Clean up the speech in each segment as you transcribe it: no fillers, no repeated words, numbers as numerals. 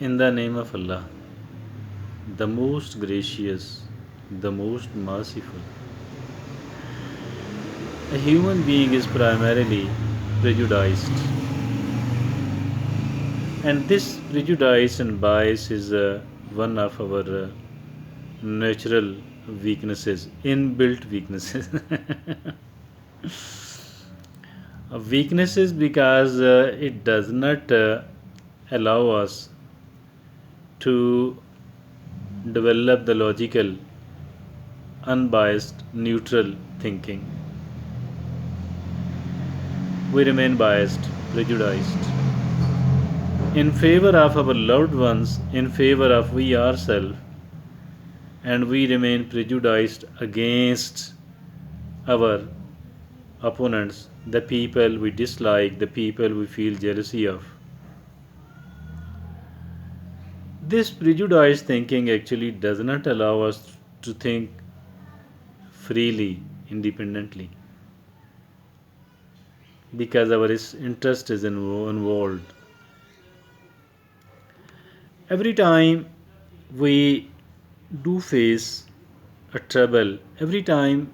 In the name of Allah, the most gracious, the most merciful. A human being is primarily prejudiced, and this prejudice and bias is one of our natural weaknesses, inbuilt weaknesses. Weaknesses because it does not allow us to develop the logical, unbiased, neutral thinking. We remain biased, prejudiced, in favor of our loved ones, in favor of we ourselves, and we remain prejudiced against our opponents, the people we dislike, the people we feel jealousy of. This prejudiced thinking actually does not allow us to think freely, independently, because our interest is involved. Every time we do face a trouble, every time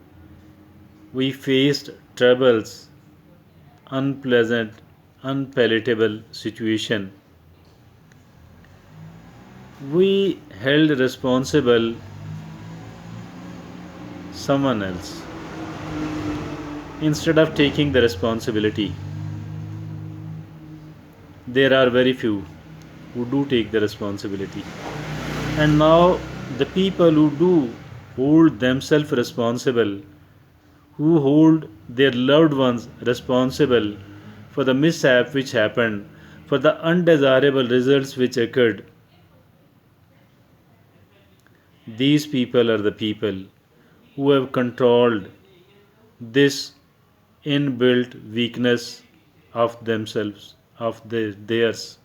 we faced troubles, unpleasant, unpalatable situation, we held responsible someone else instead of taking the responsibility. There are very few who do take the responsibility. And now the people who do hold themselves responsible, who hold their loved ones responsible for the mishap which happened, for the undesirable results which occurred, these people are the people who have controlled this inbuilt weakness of themselves, of theirs.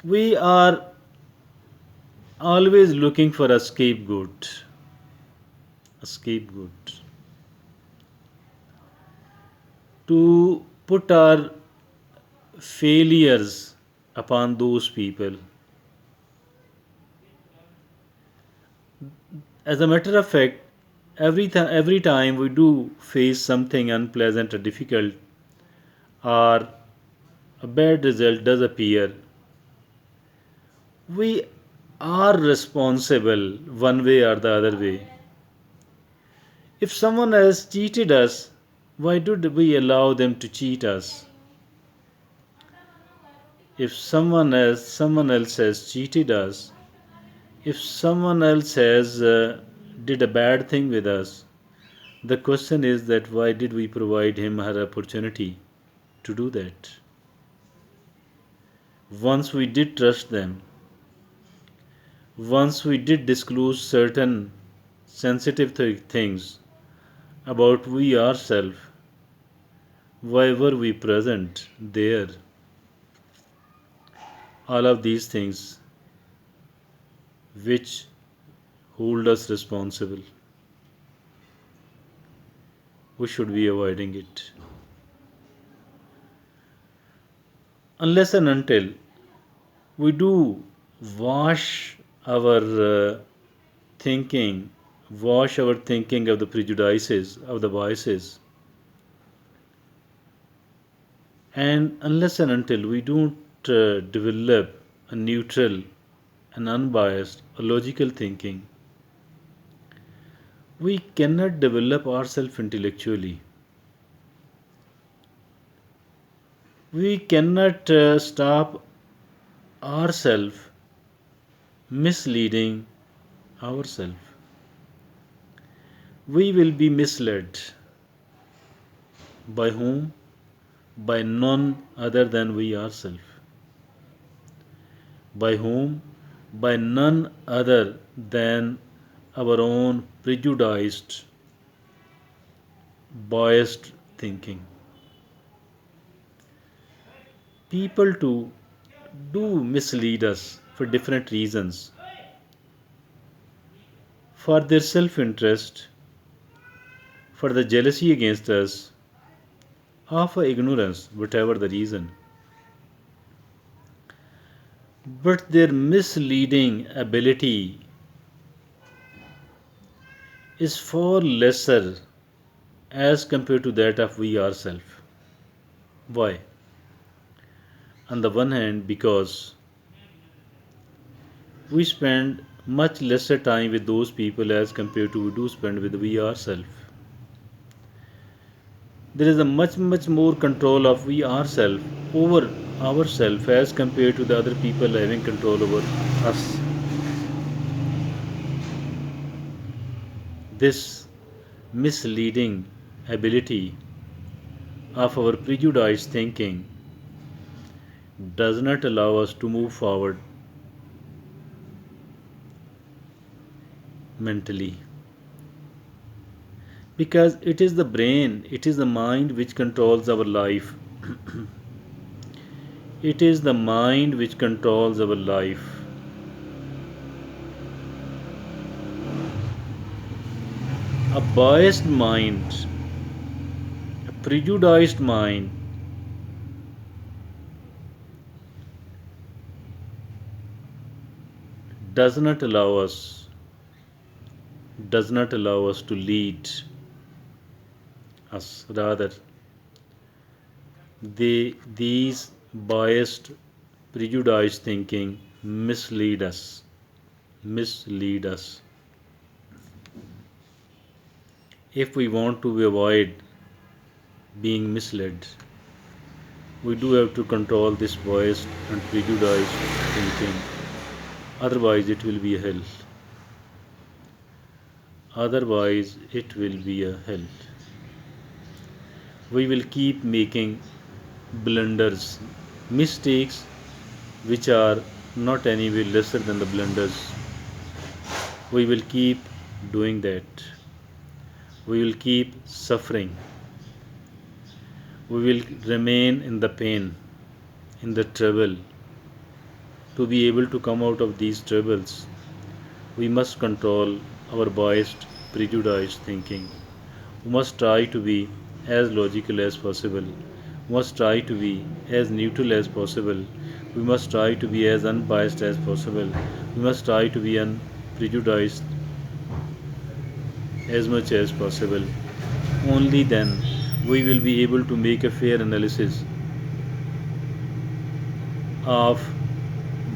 We are always looking for a scapegoat to put our failures upon those people. As a matter of fact, every time we do face something unpleasant or difficult, or a bad result does appear, we are responsible one way or the other way. If someone else cheated us, why did we allow them to cheat us? If someone else has cheated us, if someone else has did a bad thing with us, the question is that why did we provide him her opportunity to do that? Once we did trust them, once we did disclose certain sensitive things about we ourselves, why were we present there? All of these things which hold us responsible, we should be avoiding it. Unless and until we do wash our thinking, wash our thinking of the prejudices, of the biases, and unless and until we don't develop a neutral and unbiased, a logical thinking, we cannot develop ourselves intellectually. We cannot stop ourselves misleading ourselves. We will be misled. By whom? By none other than we ourselves. By whom? By none other than our own prejudiced, biased thinking. People too do mislead us for different reasons, for their self interest, for the jealousy against us, or for ignorance, whatever the reason. but their misleading ability is far lesser as compared to that of we ourselves. Why? On the one hand, because we spend much lesser time with those people as compared to we do spend with we ourselves. There is a much more control of we ourselves over ourselves as compared to the other people having control over us. This misleading ability of our prejudiced thinking does not allow us to move forward mentally, because it is the brain, it is the mind which controls our life. It is the mind which controls our life. A biased mind, a prejudiced mind, does not allow us to lead us. Rather, these biased, prejudiced thinking mislead us. If we want to avoid being misled, we do have to control this biased and prejudiced thinking. Otherwise, it will be a hell. Otherwise, it will be a hell. We will keep making blunders, mistakes which are not anyway lesser than the blunders. We will keep doing that. We will keep suffering. We will remain in the pain, in the trouble. To be able to come out of these troubles, we must control our biased, prejudiced thinking. We must try to be as logical as possible. We must try to be as neutral as possible. We must try to be as unbiased as possible. We must try to be unprejudiced as much as possible. Only then we will be able to make a fair analysis of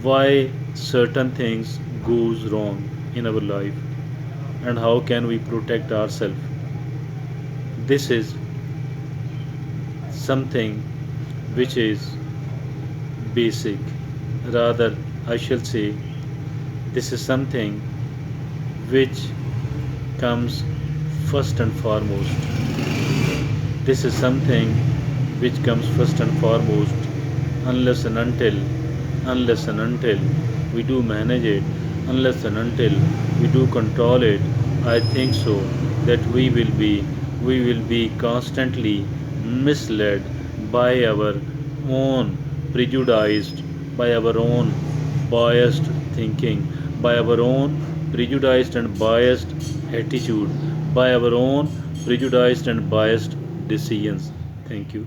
why certain things goes wrong in our life and how can we protect ourselves. This is something which is basic. Rather, I shall say, this is something which comes first and foremost. This is something which comes first and foremost, unless and until we do manage it, unless and until we do control it. I think so that we will be constantly misled by our own prejudiced, by our own biased thinking, by our own prejudiced and biased attitude, by our own prejudiced and biased decisions. Thank you.